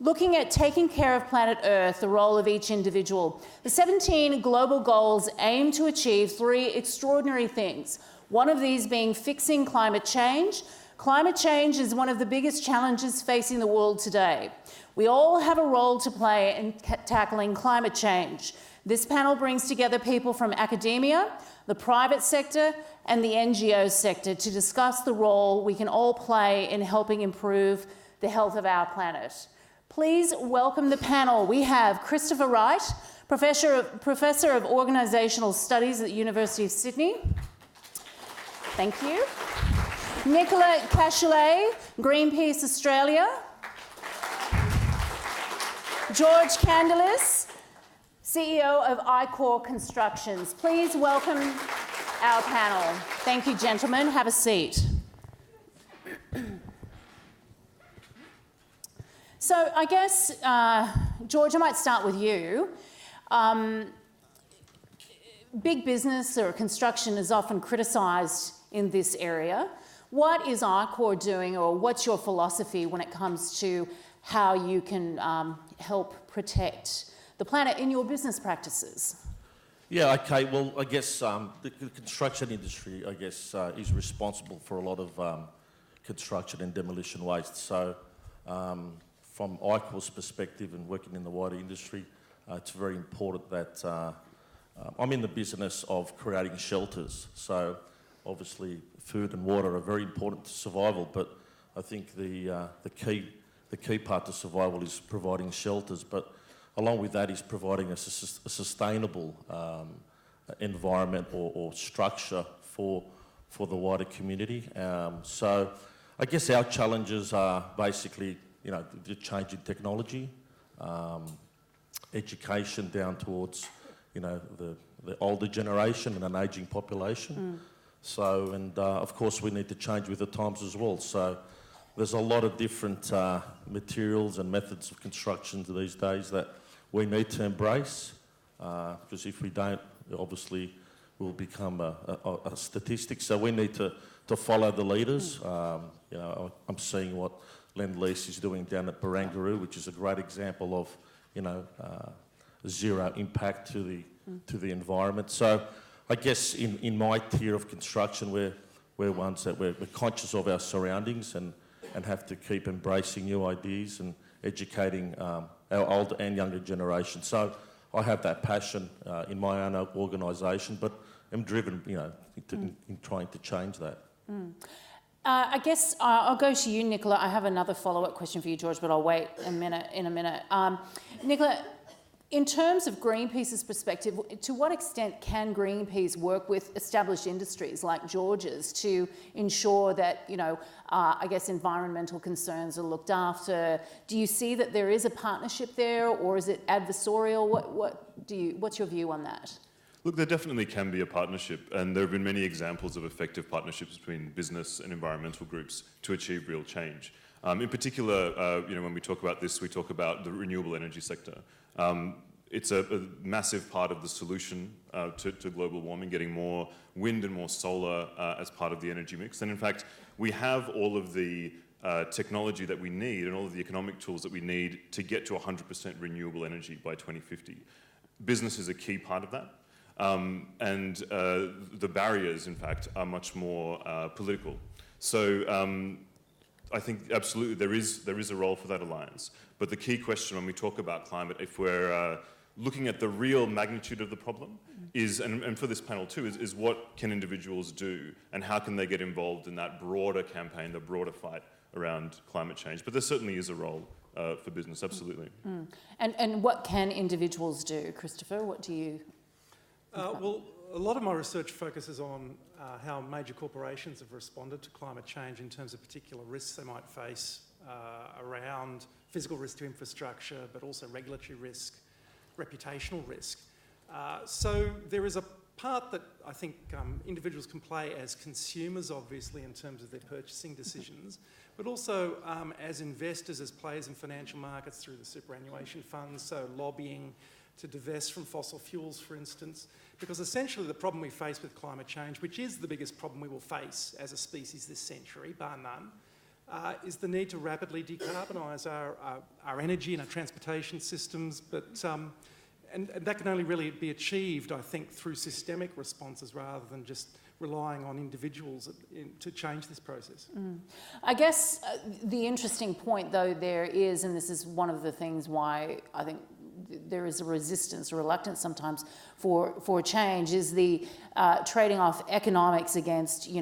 looking at taking care of planet Earth, the role of each individual. The 17 global goals aim to achieve 3 extraordinary things. One of these being fixing climate change. Climate change is one of the biggest challenges facing the world today. We all have a role to play in tackling climate change. This panel brings together people from academia, the private sector, and the NGO sector to discuss the role we can all play in helping improve the health of our planet. Please welcome the panel. We have Christopher Wright, Professor of Organisational Studies at the University of Sydney. Thank you. Nikola Casule, Greenpeace Australia. George Kandylas, CEO of I-Core Constructions. Please welcome our panel. Thank you, gentlemen. Have a seat. So I guess, George, I might start with you. Big business or construction is often criticised in this area. What is I-Core doing, or what's your philosophy when it comes to how you can help protect the planet in your business practices? Yeah, okay, well, I guess the construction industry, is responsible for a lot of construction and demolition waste. So from I-Core's perspective and working in the wider industry, it's very important that I'm in the business of creating shelters. So obviously food and water are very important to survival, but I think the key part to survival is providing shelters, but along with that is providing a sustainable environment or structure for the wider community. So I guess our challenges are basically, the change in technology, education down towards, the older generation and an ageing population. So, and of course we need to change with the times as well. So there's a lot of different materials and methods of construction these days that we need to embrace, because if we don't, obviously we'll become a statistic. So we need to follow the leaders. I'm seeing what Lend-Lease is doing down at Barangaroo, which is a great example of, zero impact to the environment. So I guess in my tier of construction, we're ones that we're conscious of our surroundings and have to keep embracing new ideas and educating our older and younger generation. So I have that passion in my own organisation, but I'm driven, in trying to change that. I guess I'll go to you, Nikola. I have another follow-up question for you, George, but I'll wait in a minute. Nikola, in terms of Greenpeace's perspective, to what extent can Greenpeace work with established industries like George's to ensure that, environmental concerns are looked after? Do you see that there is a partnership there, or is it adversarial? What's your view on that? Look, there definitely can be a partnership, and there have been many examples of effective partnerships between business and environmental groups to achieve real change. In particular, when we talk about this, we talk about the renewable energy sector. It's a massive part of the solution to global warming, getting more wind and more solar as part of the energy mix. And in fact, we have all of the technology that we need and all of the economic tools that we need to get to 100% renewable energy by 2050. Business is a key part of that. And the barriers, in fact, are much more political. So I think absolutely there is a role for that alliance. But the key question when we talk about climate, if we're looking at the real magnitude of the problem, is, and for this panel too, is what can individuals do and how can they get involved in that broader campaign, the broader fight around climate change. But there certainly is a role for business, absolutely. And what can individuals do? Christopher, what do you... Well, a lot of my research focuses on how major corporations have responded to climate change in terms of particular risks they might face around physical risk to infrastructure, but also regulatory risk, reputational risk. So there is a part that I think individuals can play as consumers, obviously, in terms of their purchasing decisions, but also as investors, as players in financial markets through the superannuation funds, so lobbying to divest from fossil fuels, for instance, because essentially the problem we face with climate change, which is the biggest problem we will face as a species this century, bar none, is the need to rapidly decarbonise our energy and our transportation systems, but and that can only really be achieved, I think, through systemic responses rather than just relying on individuals to change this process. I guess the interesting point, though, there is, and this is one of the things why I think there is a resistance or reluctance sometimes for change, is the trading off economics against,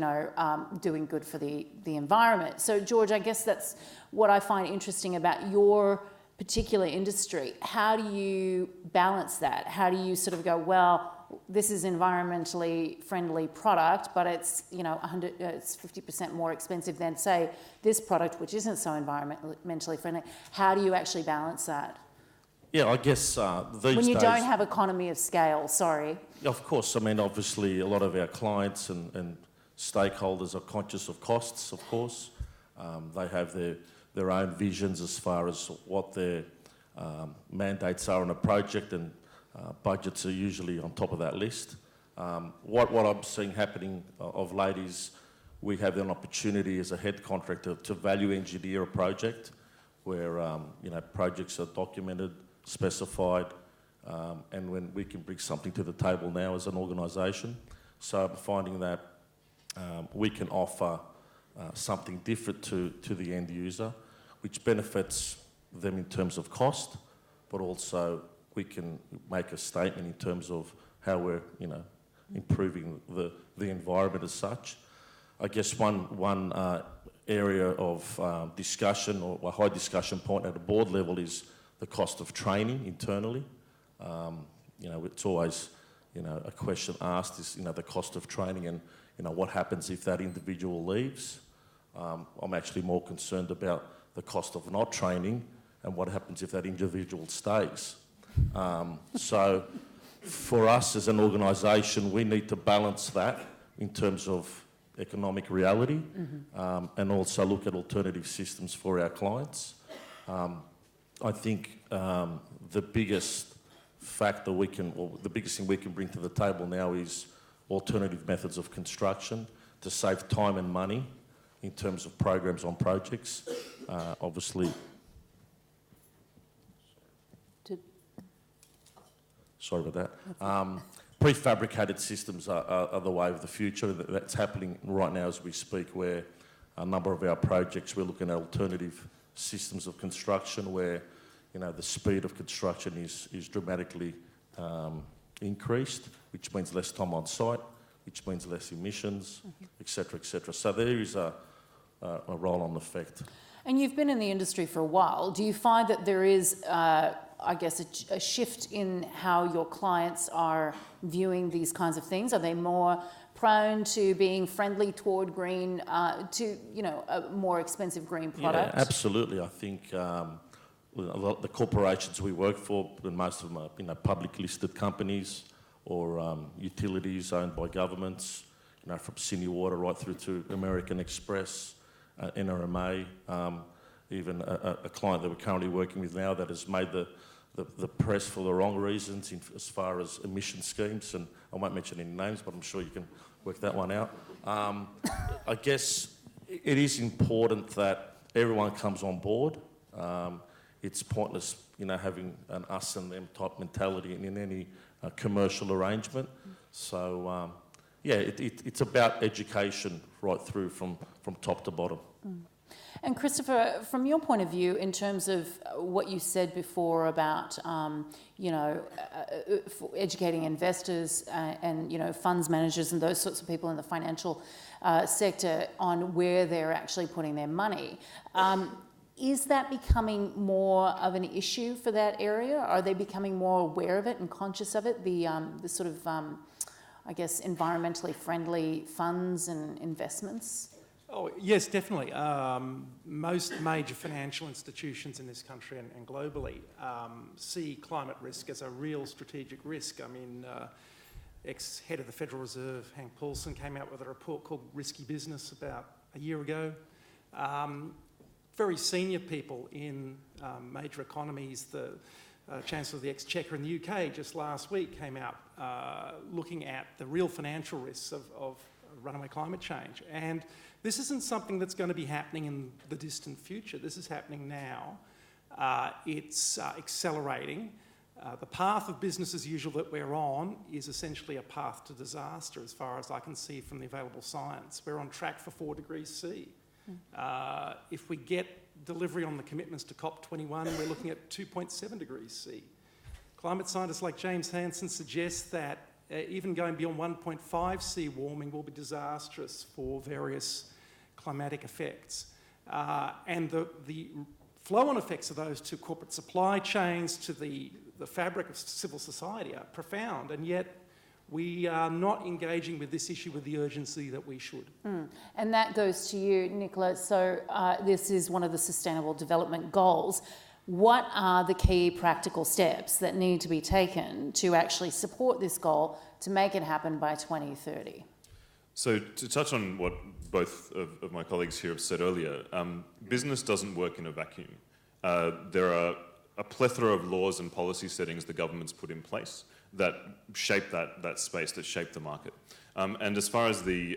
doing good for the environment. So, George, I guess that's what I find interesting about your particular industry. How do you balance that? How do you sort of go, well, this is environmentally friendly product, but it's it's 50% more expensive than, say, this product which isn't so environmentally friendly. How do you actually balance that? Yeah, I guess these days... When you don't have economy of scale, sorry. Of course, I mean, obviously a lot of our clients and stakeholders are conscious of costs, of course. They have their own visions as far as what their mandates are on a project, and budgets are usually on top of that list. What I'm seeing happening of late is we have an opportunity as a head contractor to value engineer a project where projects are documented, specified, and when we can bring something to the table now as an organisation. So I'm finding that we can offer something different to the end user, which benefits them in terms of cost, but also we can make a statement in terms of how we're, improving the environment as such. I guess one area of discussion, or a high discussion point at a board level, is the cost of training internally. It's always, a question asked is, the cost of training and, what happens if that individual leaves. I'm actually more concerned about the cost of not training and what happens if that individual stays. So for us as an organisation, we need to balance that in terms of economic reality, and also look at alternative systems for our clients. I think the biggest factor the biggest thing we can bring to the table now is alternative methods of construction to save time and money in terms of programs on projects. Obviously, sorry about that. Prefabricated systems are the way of the future. That's happening right now as we speak, where a number of our projects, we're looking at alternative systems of construction where, the speed of construction is dramatically increased, which means less time on site, which means less emissions, et cetera, et cetera. So there is a roll-on effect. And you've been in the industry for a while. Do you find that there is, a shift in how your clients are viewing these kinds of things? Are they more prone to being friendly toward green, to a more expensive green product? Yeah, absolutely. I think a lot of the corporations we work for, and most of them are public listed companies or utilities owned by governments, from Sydney Water right through to American Express, NRMA, even a client that we're currently working with now that has made the press for the wrong reasons as far as emission schemes, and I won't mention any names, but I'm sure you can work that one out. I guess it is important that everyone comes on board. It's pointless, having an us and them type mentality in any commercial arrangement. So, it's about education right through from top to bottom. And Christopher, from your point of view, in terms of what you said before about, educating investors and, funds managers and those sorts of people in the financial sector on where they're actually putting their money, is that becoming more of an issue for that area? Are they becoming more aware of it and conscious of it, the sort of, environmentally friendly funds and investments? Oh, yes, definitely. Most major financial institutions in this country and globally see climate risk as a real strategic risk. I mean, ex-head of the Federal Reserve, Hank Paulson, came out with a report called Risky Business about a year ago. Very senior people in major economies, the Chancellor of the Exchequer in the UK just last week came out looking at the real financial risks of runaway climate change. And this isn't something that's going to be happening in the distant future. This is happening now. It's accelerating. The path of business as usual that we're on is essentially a path to disaster as far as I can see from the available science. We're on track for 4 degrees C. If we get delivery on the commitments to COP21, we're looking at 2.7 degrees C. Climate scientists like James Hansen suggest that even going beyond 1.5 C warming will be disastrous for various climatic effects. And the flow-on effects of those to corporate supply chains, to the fabric of civil society are profound, and yet we are not engaging with this issue with the urgency that we should. And that goes to you, Nikola. So this is one of the Sustainable Development Goals. What are the key practical steps that need to be taken to actually support this goal to make it happen by 2030? So to touch on what both of my colleagues here have said earlier, business doesn't work in a vacuum. There are a plethora of laws and policy settings the government's put in place that shape that space, that shape the market. And as far as the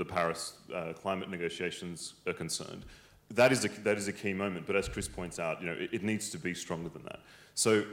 Paris climate negotiations are concerned, that is a key moment. But as Chris points out, it needs to be stronger than that. So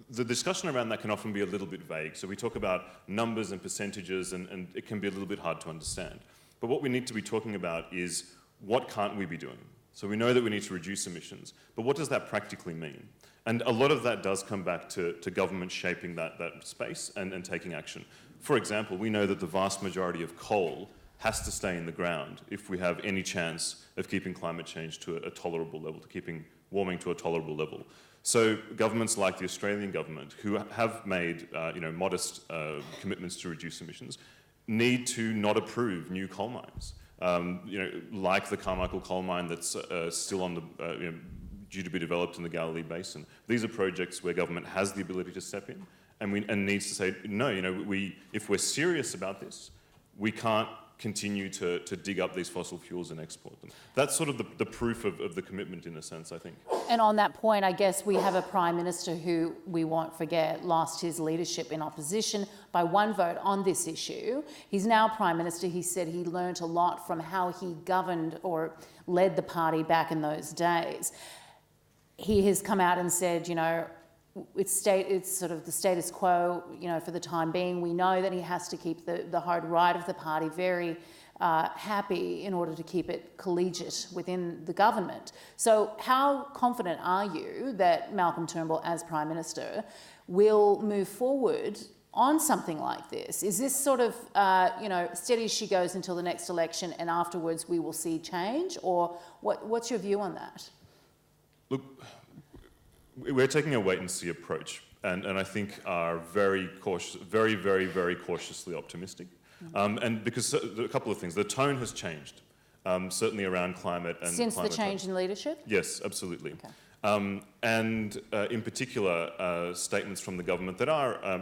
the discussion around that can often be a little bit vague. So we talk about numbers and percentages, and it can be a little bit hard to understand. But what we need to be talking about is what can't we be doing? So we know that we need to reduce emissions, but what does that practically mean? And a lot of that does come back to government shaping that space and taking action. For example, we know that the vast majority of coal has to stay in the ground if we have any chance of keeping climate change to a tolerable level, to keeping warming to a tolerable level. So governments like the Australian government, who have made modest commitments to reduce emissions, need to not approve new coal mines. Like the Carmichael coal mine that's still on the due to be developed in the Galilee Basin. These are projects where government has the ability to step in and needs to say, no, if we're serious about this, we can't continue to dig up these fossil fuels and export them. That's sort of the proof of the commitment in a sense, I think. And on that point, I guess we have a Prime Minister who, we won't forget, lost his leadership in opposition by 1 vote on this issue. He's now Prime Minister. He said he learnt a lot from how he governed or led the party back in those days. He has come out and said, it's sort of the status quo, for the time being. We know that he has to keep the hard right of the party very happy in order to keep it collegiate within the government. So how confident are you that Malcolm Turnbull, as Prime Minister, will move forward on something like this? Is this sort of, steady as she goes until the next election and afterwards we will see change? Or what's your view on that? Look, we're taking a wait-and-see approach, and I think are very cautious, very, very, very cautiously optimistic. And because a couple of things, the tone has changed, certainly around climate and since climate the change in leadership? Yes, absolutely. Okay. And in particular, statements from the government that are,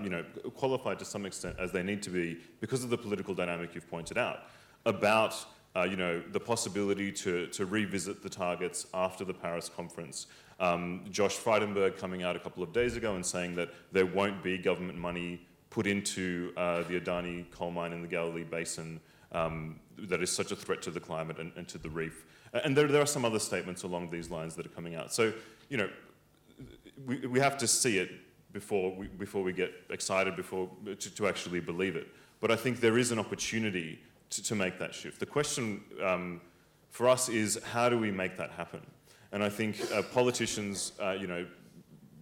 qualified to some extent as they need to be because of the political dynamic you've pointed out, about the possibility to revisit the targets after the Paris conference. Josh Frydenberg coming out a couple of days ago and saying that there won't be government money put into the Adani coal mine in the Galilee Basin that is such a threat to the climate and to the reef. And there are some other statements along these lines that are coming out. So, we have to see it before we get excited, to actually believe it. But I think there is an opportunity to make that shift. The question for us is, how do we make that happen? And I think politicians,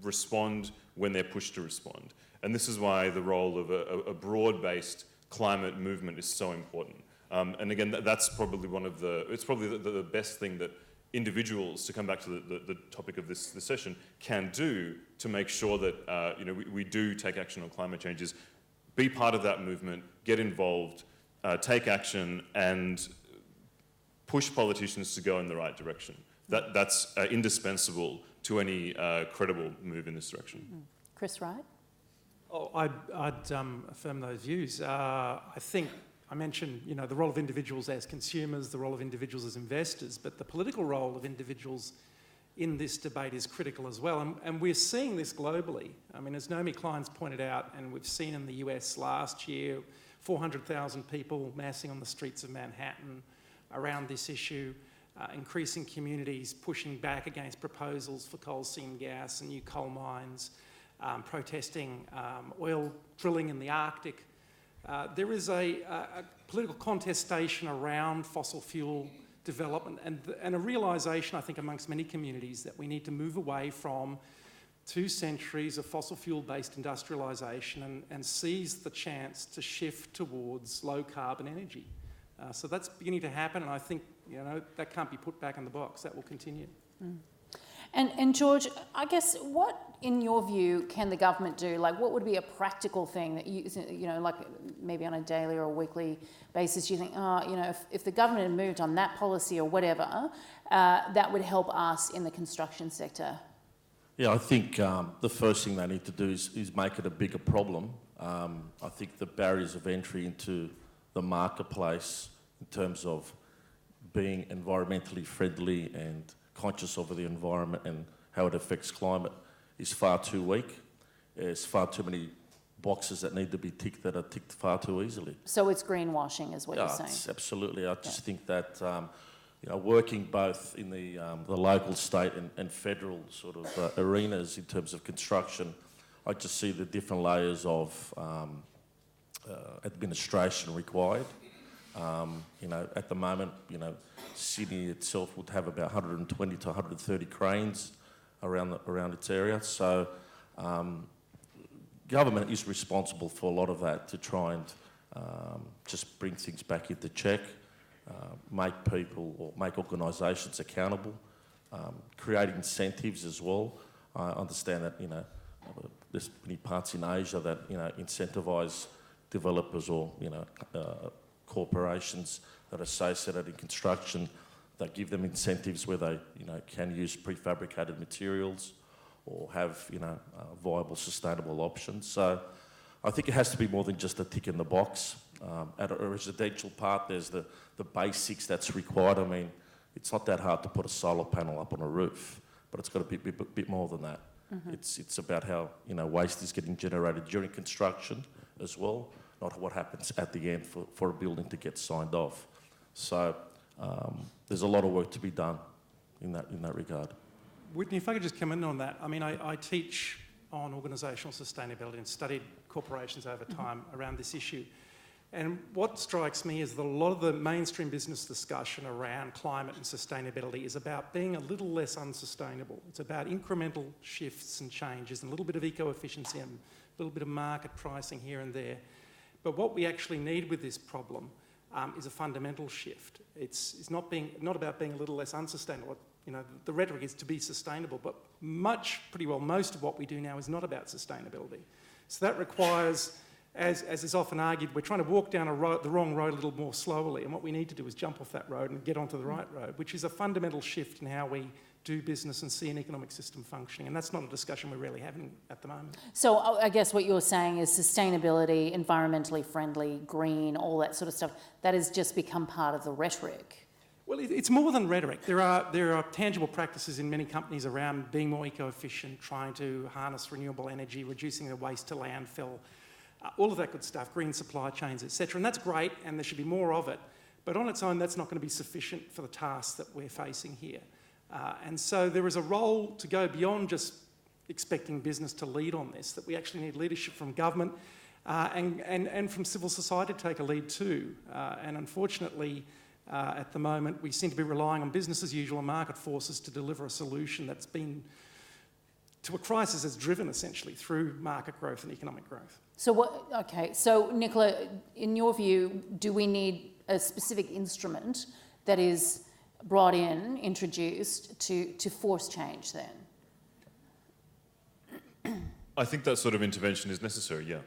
respond when they're pushed to respond. And this is why the role of a broad-based climate movement is so important. And again, that's probably the best thing that individuals, to come back to the topic of this session, can do to make sure that we do take action on climate changes, be part of that movement, get involved, take action, and push politicians to go in the right direction. That's indispensable to any credible move in this direction. Chris Wright? Oh, I'd affirm those views. I think I mentioned, the role of individuals as consumers, the role of individuals as investors, but the political role of individuals in this debate is critical as well. And we're seeing this globally. I mean, as Naomi Klein's pointed out, and we've seen in the US last year, 400,000 people massing on the streets of Manhattan around this issue, increasing communities pushing back against proposals for coal seam gas and new coal mines, protesting oil drilling in the Arctic. There is a political contestation around fossil fuel development and a realisation, I think, amongst many communities that we need to move away from 2 centuries of fossil fuel-based industrialisation and seize the chance to shift towards low-carbon energy. So that's beginning to happen, and I think that can't be put back in the box. That will continue. Mm. And George, I guess what, in your view, can the government do? Like, what would be a practical thing that like maybe on a daily or a weekly basis, you think, if the government had moved on that policy or whatever, that would help us in the construction sector? Yeah, I think the first thing they need to do is make it a bigger problem. I think the barriers of entry into the marketplace in terms of being environmentally friendly and conscious of the environment and how it affects climate is far too weak. There's far too many boxes that need to be ticked that are ticked far too easily. So it's greenwashing is what you're saying? Absolutely. I just think that working both in the local, state and federal sort of arenas in terms of construction, I just see the different layers of administration required. At the moment, Sydney itself would have about 120 to 130 cranes around its area. So government is responsible for a lot of that to try and just bring things back into check, make people or make organisations accountable, create incentives as well. I understand that, there's many parts in Asia that, incentivise developers or, corporations that are associated in construction, that give them incentives where they, can use prefabricated materials or have, viable, sustainable options. So I think it has to be more than just a tick in the box. At a residential part, there's the basics that's required. I mean, it's not that hard to put a solar panel up on a roof, but it's got to be a bit more than that. Mm-hmm. It's about how, waste is getting generated during construction as well, not what happens at the end for a building to get signed off. So there's a lot of work to be done in that regard. Whitney, if I could just come in on that. I mean, I teach on organisational sustainability and studied corporations over time around this issue. And what strikes me is that a lot of the mainstream business discussion around climate and sustainability is about being a little less unsustainable. It's about incremental shifts and changes and a little bit of eco-efficiency and a little bit of market pricing here and there. But what we actually need with this problem is a fundamental shift. It's not about being a little less unsustainable. The rhetoric is to be sustainable, but pretty well most of what we do now is not about sustainability. So that requires, as is often argued, we're trying to walk down the wrong road a little more slowly, and what we need to do is jump off that road and get onto the right road, which is a fundamental shift in how we do business and see an economic system functioning, and that's not a discussion we're really having at the moment. So I guess what you're saying is sustainability, environmentally friendly, green, all that sort of stuff, that has just become part of the rhetoric. Well, it's more than rhetoric. There are tangible practices in many companies around being more eco-efficient, trying to harness renewable energy, reducing the waste to landfill, all of that good stuff, green supply chains, etc. And that's great, and there should be more of it. But on its own, that's not going to be sufficient for the tasks that we're facing here. And so there is a role to go beyond just expecting business to lead on this, that we actually need leadership from government and from civil society to take a lead too. And unfortunately, at the moment, we seem to be relying on business as usual and market forces to deliver a solution that's been to a crisis that's driven essentially through market growth and economic growth. So Nikola, in your view, do we need a specific instrument that is brought in, introduced to force change then? I think that sort of intervention is necessary, yeah.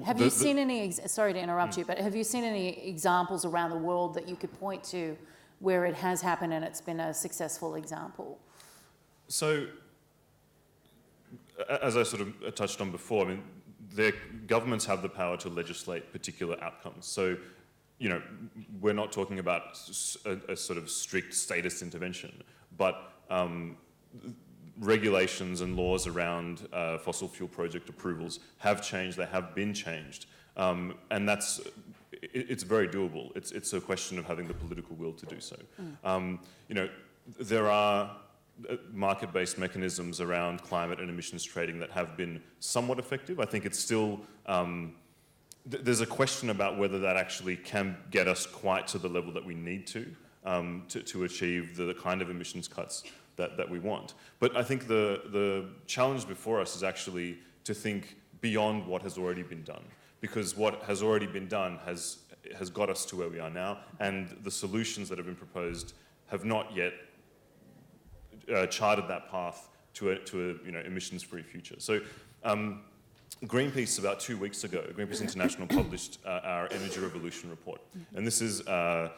Have you seen any, sorry to interrupt you, but have you seen any examples around the world that you could point to where it has happened and it's been a successful example? So, as I sort of touched on before, I mean, their governments have the power to legislate particular outcomes. So, we're not talking about a sort of strict status intervention, but regulations and laws around fossil fuel project approvals have changed, they have been changed And it's very doable. It's a question of having the political will to do so. There are market-based mechanisms around climate and emissions trading that have been somewhat effective. I think it's still, there's a question about whether that actually can get us quite to the level that we need to achieve the kind of emissions cuts that we want. But I think the challenge before us is actually to think beyond what has already been done, because what has already been done has got us to where we are now, and the solutions that have been proposed have not yet charted that path to a emissions-free future. So Greenpeace, about 2 weeks ago, Greenpeace International published our Energy Revolution report. And this is a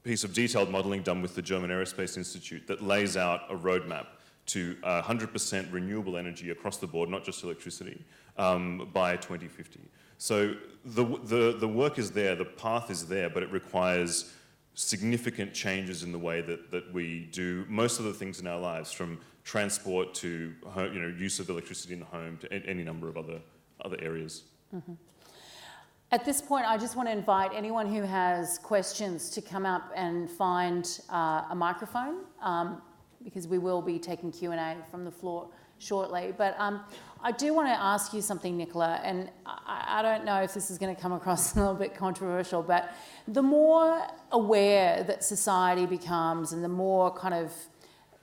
piece of detailed modelling done with the German Aerospace Institute that lays out a roadmap to 100% renewable energy across the board, not just electricity, by 2050. So the work is there, the path is there, but it requires significant changes in the way that we do most of the things in our lives, from transport to use of electricity in the home to any number of other areas. Mm-hmm. At this point, I just want to invite anyone who has questions to come up and find a microphone, because we will be taking Q&A from the floor shortly. But I do want to ask you something, Nikola, and I don't know if this is going to come across a little bit controversial, but the more aware that society becomes and the more kind of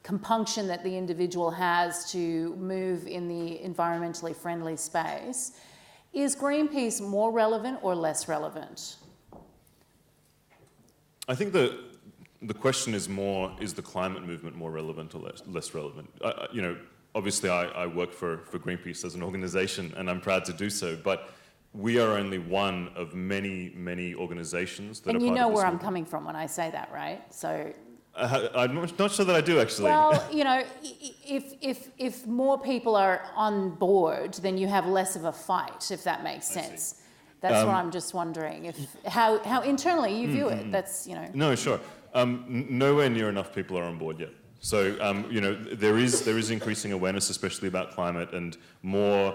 compunction that the individual has to move in the environmentally friendly space, is Greenpeace more relevant or less relevant? I think the question is the climate movement more relevant or less relevant? Obviously I work for Greenpeace as an organisation, and I'm proud to do so, but we are only one of many, many organisations that are part of this. And you know where I'm movement. coming from when I say that, right? So. I'm not sure that I do, actually. Well, if more people are on board, then you have less of a fight, if that makes sense. That's what I'm just wondering, how internally you view it. That's, No, sure. Nowhere near enough people are on board yet. So, there is increasing awareness, especially about climate, and more,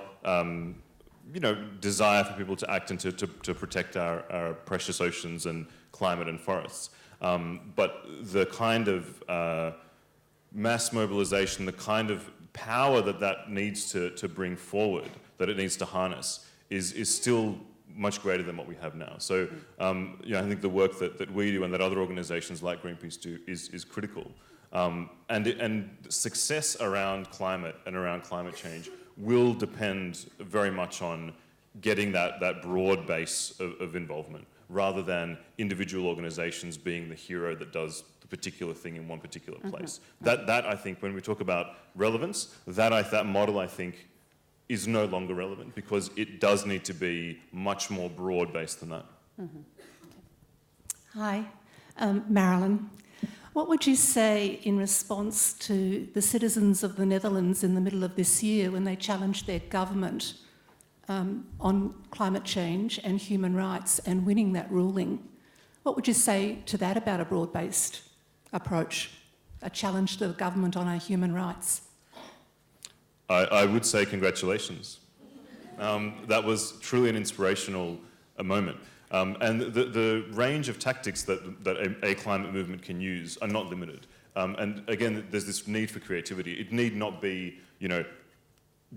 desire for people to act and to protect our precious oceans and climate and forests. But the kind of mass mobilization, the kind of power that needs to bring forward, that it needs to harness, is still much greater than what we have now. So, I think the work that we do and that other organisations like Greenpeace do is critical. And success around climate and around climate change will depend very much on getting that broad base of involvement, rather than individual organisations being the hero that does the particular thing in one particular place. That I think, when we talk about relevance, that model, I think, is no longer relevant, because it does need to be much more broad-based than that. Hi, Marilyn. What would you say in response to the citizens of the Netherlands in the middle of this year when they challenged their government on climate change and human rights and winning that ruling? What would you say to that about a broad-based approach, a challenge to the government on our human rights? I would say congratulations. That was truly an inspirational moment. And the range of tactics that a climate movement can use are not limited. And again, there's this need for creativity. It need not be,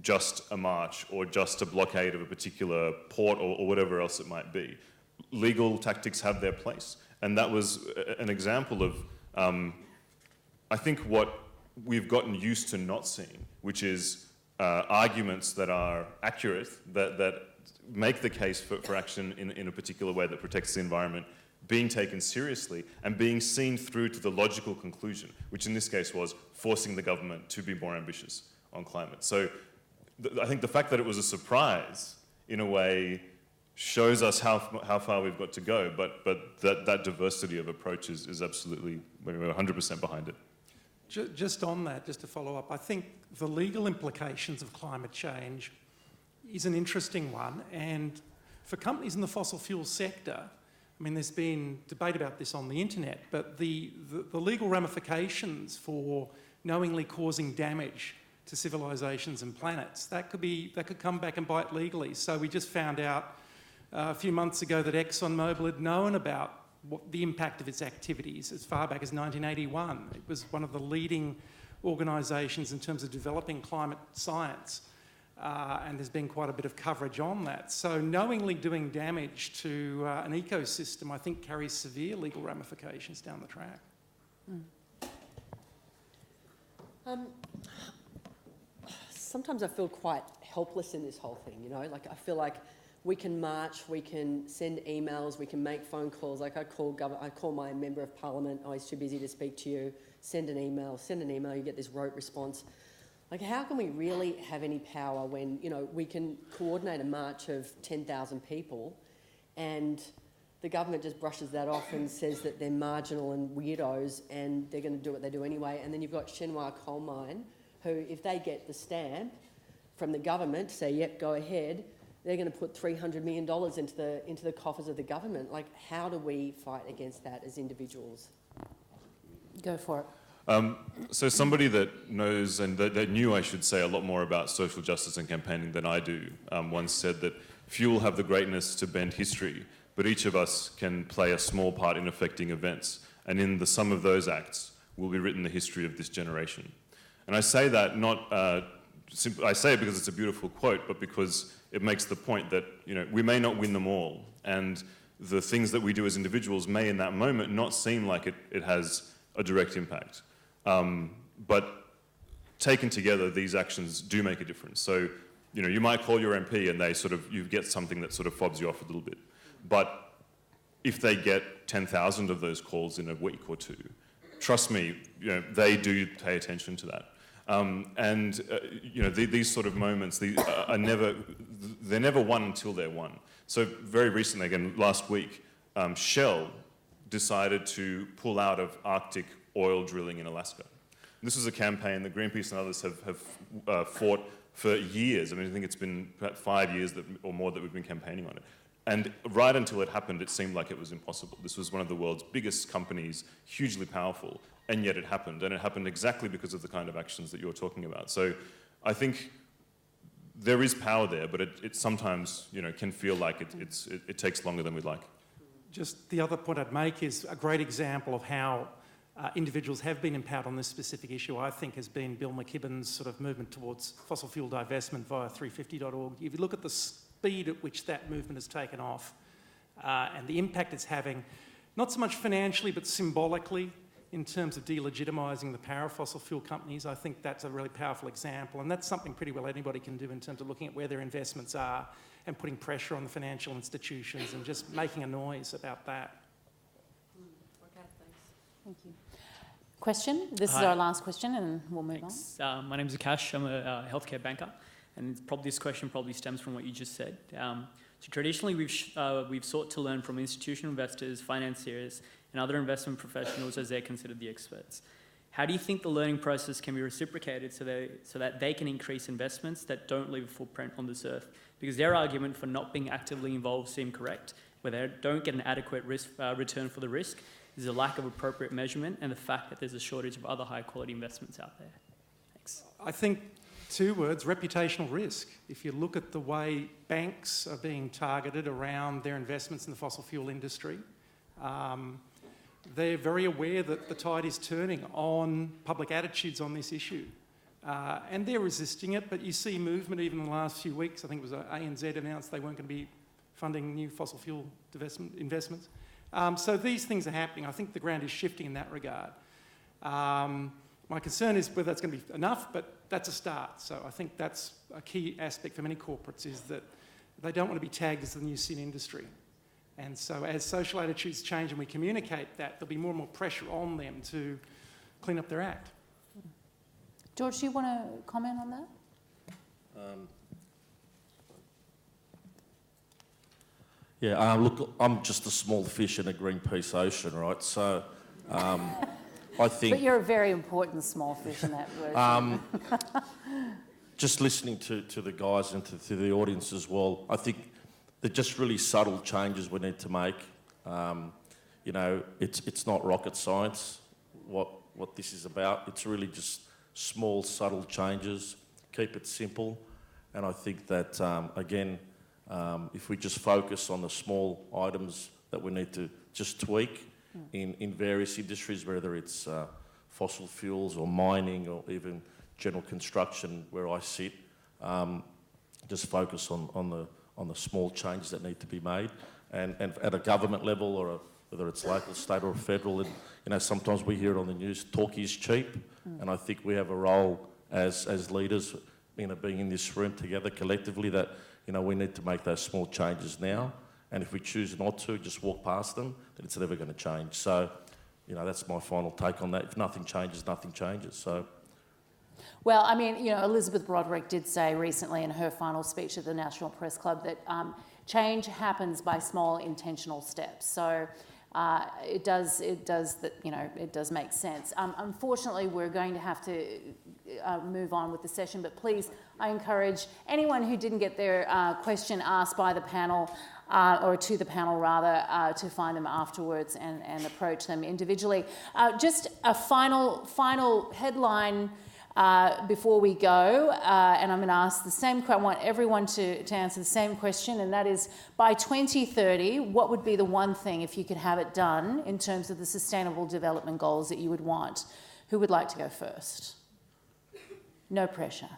just a march or just a blockade of a particular port or whatever else it might be. Legal tactics have their place. And that was an example of, I think, what we've gotten used to not seeing, which is arguments that are accurate, that make the case for action in a particular way that protects the environment, being taken seriously and being seen through to the logical conclusion, which in this case was forcing the government to be more ambitious on climate. So I think the fact that it was a surprise, in a way, shows us how far we've got to go, but that diversity of approaches is absolutely, we're 100% behind it. Just on that, just to follow up, I think the legal implications of climate change is an interesting one, and for companies in the fossil fuel sector, I mean, there's been debate about this on the internet, but the legal ramifications for knowingly causing damage to civilisations and planets, that could come back and bite legally. So we just found out a few months ago that ExxonMobil had known about the impact of its activities as far back as 1981. It was one of the leading organisations in terms of developing climate science, and there's been quite a bit of coverage on that. So knowingly doing damage to an ecosystem, I think, carries severe legal ramifications down the track. Sometimes I feel quite helpless in this whole thing, you know, like I feel like we can march, we can send emails, we can make phone calls. Like I call my member of parliament, oh, he's too busy to speak to you. Send an email, you get this rote response. Like, how can we really have any power when, you know, we can coordinate a march of 10,000 people and the government just brushes that off and says that they're marginal and weirdos and they're going to do what they do anyway. And then you've got Shenhua Coal Mine, who, if they get the stamp from the government to say, yep, go ahead, they're going to put $300 million into the coffers of the government. Like, how do we fight against that as individuals? Go for it. So somebody that knows, and that knew, I should say, a lot more about social justice and campaigning than I do, once said that few will have the greatness to bend history, but each of us can play a small part in affecting events, and in the sum of those acts will be written the history of this generation. And I say that not, I say it because it's a beautiful quote, but because it makes the point that, you know, we may not win them all, and the things that we do as individuals may in that moment not seem like it has a direct impact. But taken together, these actions do make a difference. So, you know, you might call your MP and you get something that sort of fobs you off a little bit. But if they get 10,000 of those calls in a week or two, trust me, you know, they do pay attention to that. You know, these sort of moments, they're never won until they're won. So very recently, again, last week, Shell decided to pull out of Arctic oil drilling in Alaska. This was a campaign that Greenpeace and others have fought for years. I mean, I think it's been about 5 years or more that we've been campaigning on it. And right until it happened, it seemed like it was impossible. This was one of the world's biggest companies, hugely powerful, and yet it happened. And it happened exactly because of the kind of actions that you're talking about. So I think there is power there, but it sometimes, you know, can feel like it takes longer than we'd like. Just the other point I'd make is a great example of how individuals have been empowered on this specific issue, I think, has been Bill McKibben's sort of movement towards fossil fuel divestment via 350.org. If you look at the speed at which that movement has taken off and the impact it's having, not so much financially but symbolically in terms of delegitimising the power of fossil fuel companies, I think that's a really powerful example, and that's something pretty well anybody can do in terms of looking at where their investments are and putting pressure on the financial institutions and just making a noise about that. Okay, thanks. Thank you. Question? This is our last question and we'll move on. My name's Akash. I'm a healthcare banker, and this question probably stems from what you just said. So traditionally, we've sought to learn from institutional investors, financiers, and other investment professionals as they're considered the experts. How do you think the learning process can be reciprocated so that they can increase investments that don't leave a footprint on this earth? Because their argument for not being actively involved seem correct, where they don't get an adequate return for the risk. There's a lack of appropriate measurement and the fact that there's a shortage of other high-quality investments out there. Thanks. I think 2 words, reputational risk. If you look at the way banks are being targeted around their investments in the fossil fuel industry, they're very aware that the tide is turning on public attitudes on this issue. And they're resisting it, but you see movement even in the last few weeks. I think it was ANZ announced they weren't going to be funding new fossil fuel investments. So these things are happening. I think the ground is shifting in that regard. My concern is whether that's going to be enough, but that's a start. So I think that's a key aspect for many corporates, is that they don't want to be tagged as the new sin industry. And so as social attitudes change and we communicate that, there'll be more and more pressure on them to clean up their act. George, do you want to comment on that? Yeah, look, I'm just a small fish in a Greenpeace ocean, right? So I think... But you're a very important small fish in that ocean. Just listening to the guys and to the audience as well, I think they're just really subtle changes we need to make. You know, it's not rocket science, what this is about. It's really just small, subtle changes. Keep it simple. And I think that, again, If we just focus on the small items that we need to just tweak in various industries, whether it's fossil fuels or mining or even general construction where I sit, just focus on the small changes that need to be made, and at a government level or whether it's local, state or federal. And, you know, sometimes we hear it on the news, talk is cheap, and I think we have a role as leaders, you know, being in this room together collectively, that, you know, we need to make those small changes now, and if we choose not to, just walk past them, then it's never going to change. So, you know, that's my final take on that. If nothing changes, nothing changes. So. Well, I mean, you know, Elizabeth Broderick did say recently in her final speech at the National Press Club that change happens by small intentional steps. So it does make sense. Unfortunately, we're going to have to move on with the session, but please, I encourage anyone who didn't get their question asked by the panel, or to the panel rather, to find them afterwards and approach them individually. Just a final headline before we go, and I'm going to ask the same question. I want everyone to answer the same question, and that is, by 2030, what would be the one thing, if you could have it done, in terms of the Sustainable Development Goals that you would want? Who would like to go first? No pressure.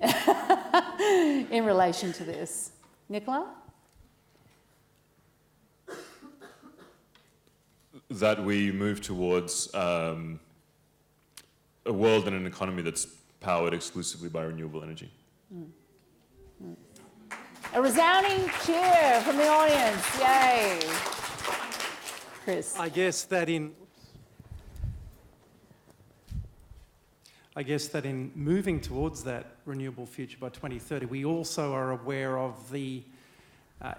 In relation to this. Nikola? That we move towards a world and an economy that's powered exclusively by renewable energy. A resounding cheer from the audience. Yay. Chris. I guess that in moving towards that renewable future by 2030, we also are aware of the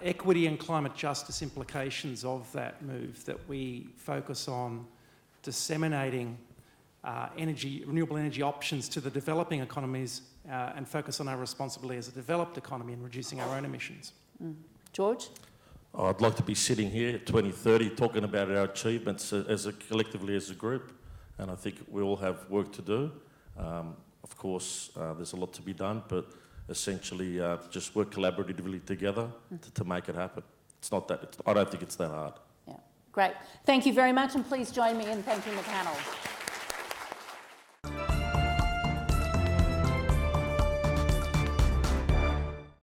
equity and climate justice implications of that move, that we focus on disseminating renewable energy options to the developing economies, and focus on our responsibility as a developed economy in reducing our own emissions. George? I'd like to be sitting here at 2030 talking about our achievements collectively as a group, and I think we all have work to do. Of course, there's a lot to be done, but essentially just work collaboratively together to make it happen. It's not that, I don't think it's that hard. Yeah, great. Thank you very much, and please join me in thanking the panel.